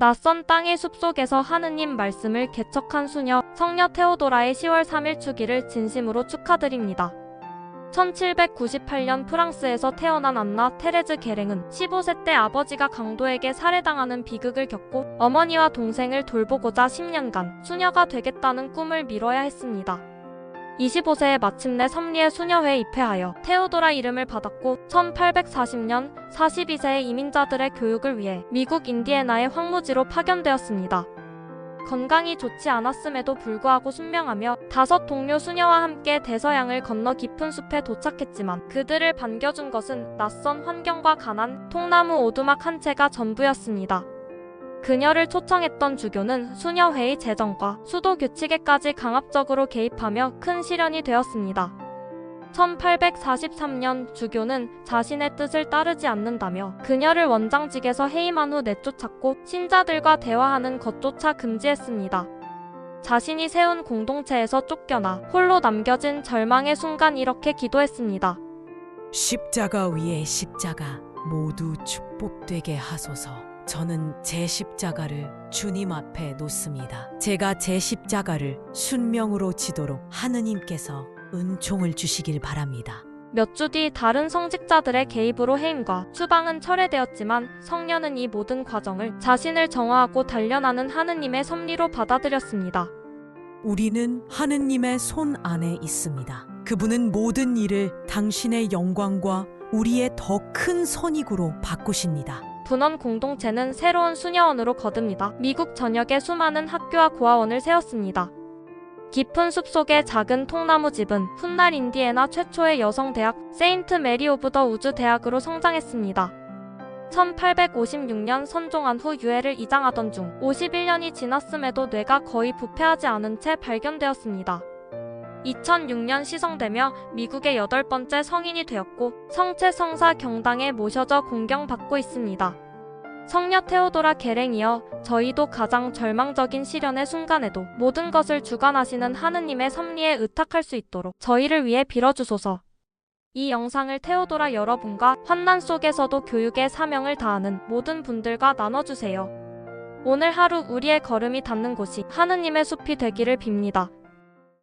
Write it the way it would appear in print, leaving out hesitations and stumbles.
낯선 땅의 숲속에서 하느님 말씀을 개척한 수녀, 성녀 테오도라의 10월 3일 축일을 진심으로 축하드립니다. 1798년 프랑스에서 태어난 안나 테레즈 게랭은 15세 때 아버지가 강도에게 살해당하는 비극을 겪고 어머니와 동생을 돌보고자 10년간 수녀가 되겠다는 꿈을 미뤄야 했습니다. 25세에 마침내 섭리의 수녀회에 입회하여 테오도라 이름을 받았고 1840년 42세의 이민자들의 교육을 위해 미국 인디애나의 황무지로 파견되었습니다. 건강이 좋지 않았음에도 불구하고 순명하며 5 동료 수녀와 함께 대서양을 건너 깊은 숲에 도착했지만 그들을 반겨준 것은 낯선 환경과 가난, 통나무 오두막 한 채가 전부였습니다. 그녀를 초청했던 주교는 수녀회의 재정과 수도 규칙에까지 강압적으로 개입하며 큰 시련이 되었습니다. 1843년 주교는 자신의 뜻을 따르지 않는다며 그녀를 원장직에서 해임한 후 내쫓았고 신자들과 대화하는 것조차 금지했습니다. 자신이 세운 공동체에서 쫓겨나 홀로 남겨진 절망의 순간 이렇게 기도했습니다. 십자가 위에 십자가 모두 축복되게 하소서. 저는 제 십자가를 주님 앞에 놓습니다. 제가 제 십자가를 순명으로 지도록 하느님께서 은총을 주시길 바랍니다. 몇 주 뒤 다른 성직자들의 개입으로 해임과 추방은 철회되었지만 성녀는 이 모든 과정을 자신을 정화하고 단련하는 하느님의 섭리로 받아들였습니다. 우리는 하느님의 손 안에 있습니다. 그분은 모든 일을 당신의 영광과 우리의 더 큰 선익으로 바꾸십니다. 분원 공동체는 새로운 수녀원으로 거듭니다. 미국 전역에 수많은 학교와 고아원을 세웠습니다. 깊은 숲속의 작은 통나무 집은 훗날 인디애나 최초의 여성대학 세인트 메리 오브 더 우즈 대학으로 성장했습니다. 1856년 선종한 후 유해를 이장하던 중 51년이 지났음에도 뇌가 거의 부패하지 않은 채 발견되었습니다. 2006년 시성되며 미국의 8번째 성인이 되었고 성체 성사 경당에 모셔져 공경받고 있습니다. 성녀 테오도라 게랭이여, 저희도 가장 절망적인 시련의 순간에도 모든 것을 주관하시는 하느님의 섭리에 의탁할 수 있도록 저희를 위해 빌어주소서. 이 영상을 테오도라 여러분과 환난 속에서도 교육의 사명을 다하는 모든 분들과 나눠주세요. 오늘 하루 우리의 걸음이 닿는 곳이 하느님의 숲이 되기를 빕니다.